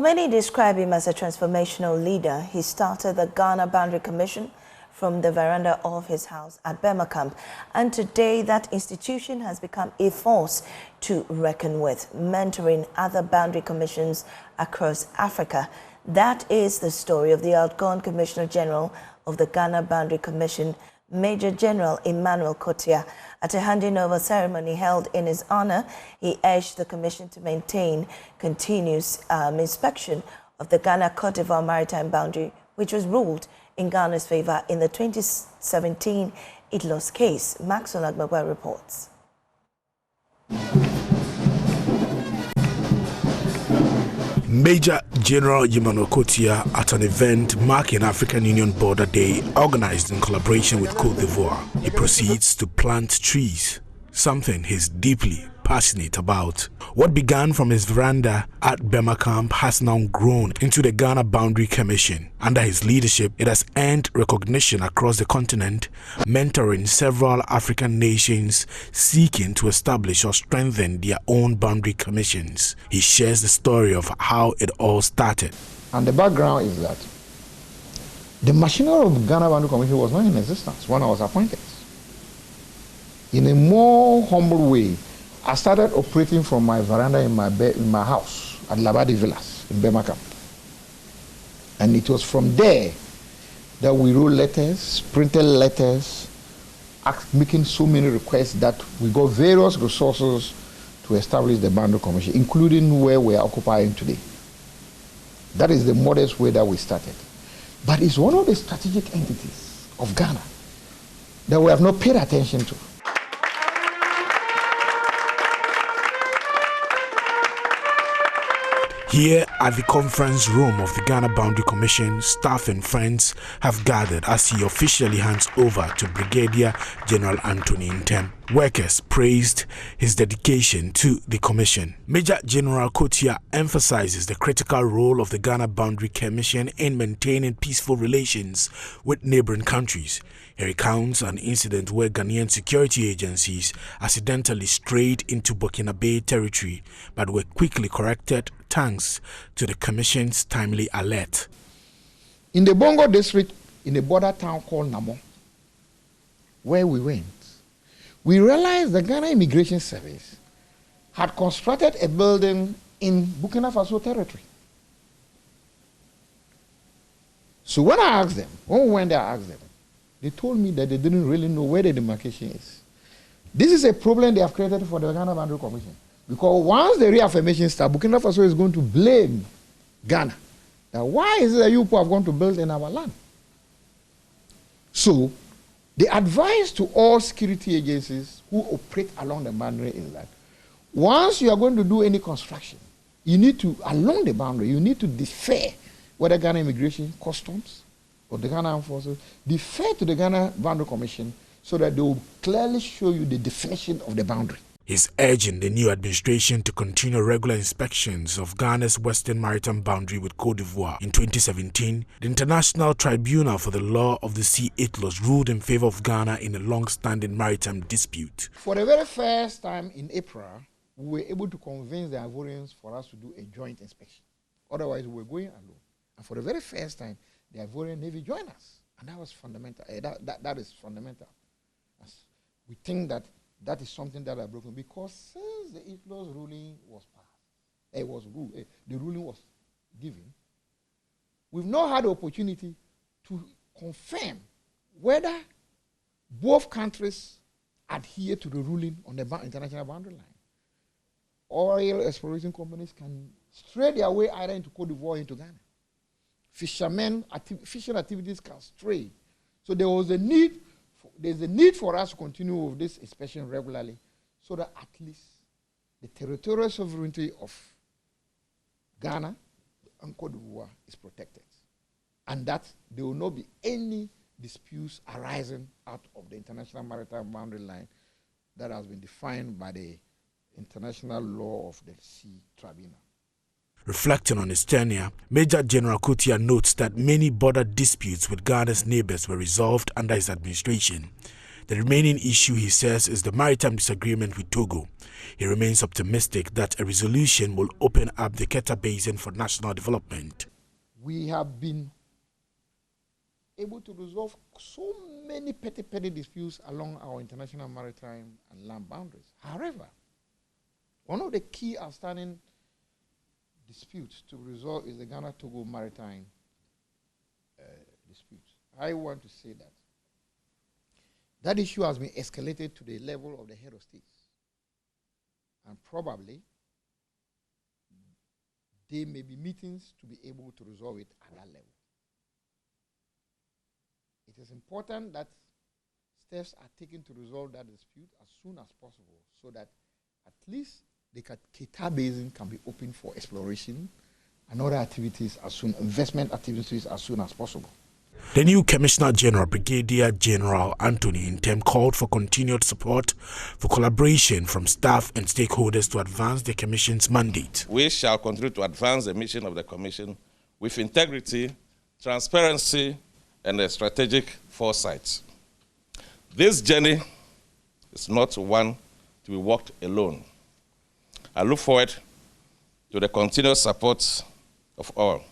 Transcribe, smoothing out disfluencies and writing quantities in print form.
many describe him as a transformational leader. He started the Ghana Boundary Commission from the veranda of his house at Birmingham, and today that institution has become a force to reckon with, mentoring other boundary commissions across Africa. That is the story of the outgone Commissioner General of the Ghana Boundary Commission, Major General Emmanuel Kotia. At a handing over ceremony held in his honor, he urged the commission to maintain continuous inspection of the Ghana-Cote d'Ivoire maritime boundary, which was ruled in Ghana's favor in the 2017 Itlos case. Maxwell Agbagba reports. Major General Emmanuel Kotia at an event marking African Union Border Day organized in collaboration with Cote d'Ivoire. He proceeds to plant trees, something he's deeply passionate about. What began from his veranda at Birmingham has now grown into the Ghana Boundary Commission. Under his leadership, it has earned recognition across the continent, mentoring several African nations seeking to establish or strengthen their own boundary commissions. He shares the story of how it all started. And the background is that the machinery of Ghana Boundary Commission was not in existence when I was appointed. In a more humble way, I started operating from my veranda in my house at Labadi Villas in Birmingham. And it was from there that we wrote letters, printed letters, making so many requests that we got various resources to establish the Boundary Commission, including where we are occupying today. That is the modest way that we started. But it's one of the strategic entities of Ghana that we have not paid attention to. Here at the conference room of the Ghana Boundary Commission, staff and friends have gathered as he officially hands over to Brigadier General Anthony Ntem. Workers praised his dedication to the commission. Major General Kotia emphasizes the critical role of the Ghana Boundary Commission in maintaining peaceful relations with neighboring countries. He recounts an incident where Ghanaian security agencies accidentally strayed into Burkinabe territory but were quickly corrected thanks to the commission's timely alert. In the Bongo district, in a border town called Namo, where we went, we realized the Ghana Immigration Service had constructed a building in Burkina Faso territory. So when I asked them, when we went there, I asked them, they told me that they didn't really know where the demarcation is. This is a problem they have created for the Ghana Boundary Commission. Because once the reaffirmation starts, Burkina Faso is going to blame Ghana. Now, why is it that you people have gone to build in our land? So, the advice to all security agencies who operate along the boundary is that once you are going to do any construction, you need to, along the boundary, you need to defer whether Ghana Immigration Customs or the Ghana Armed Forces, defer to the Ghana Boundary Commission so that they will clearly show you the definition of the boundary. He's urging the new administration to continue regular inspections of Ghana's western maritime boundary with Cote d'Ivoire. In 2017, the International Tribunal for the Law of the Sea Itlos ruled in favor of Ghana in a long-standing maritime dispute. For the very first time in April, we were able to convince the Ivorians for us to do a joint inspection. Otherwise, we were going alone. And for the very first time, the Ivorian Navy joined us. And that was fundamental. That is fundamental. We think that that is something that I broken because since the Itlos ruling was passed, the ruling was given, we've not had the opportunity to confirm whether both countries adhere to the ruling on the international boundary line. Oil exploration companies can stray their way either into Cote d'Ivoire or into Ghana. Fishing activities can stray. So there's a need for us to continue with this inspection regularly so that at least the territorial sovereignty of Ghana and Cote d'Ivoire is protected. And that there will not be any disputes arising out of the international maritime boundary line that has been defined by the international law of the Sea Tribunal. Reflecting on his tenure, Major General Kotia notes that many border disputes with Ghana's neighbors were resolved under his administration. The remaining issue, he says, is the maritime disagreement with Togo. He remains optimistic that a resolution will open up the Keta Basin for national development. We have been able to resolve so many petty disputes along our international maritime and land boundaries. However, one of the key outstanding disputes to resolve is the Ghana-Togo maritime dispute. I want to say that that issue has been escalated to the level of the head of states. And probably there may be meetings to be able to resolve it at that level. It is important that steps are taken to resolve that dispute as soon as possible so that at least the Keta Basin can be open for exploration and other activities investment activities as soon as possible. The new Commissioner General, Brigadier General Anthony Ntem, called for continued support for collaboration from staff and stakeholders to advance the Commission's mandate. We shall continue to advance the mission of the Commission with integrity, transparency, and a strategic foresight. This journey is not one to be walked alone. I look forward to the continuous support of all.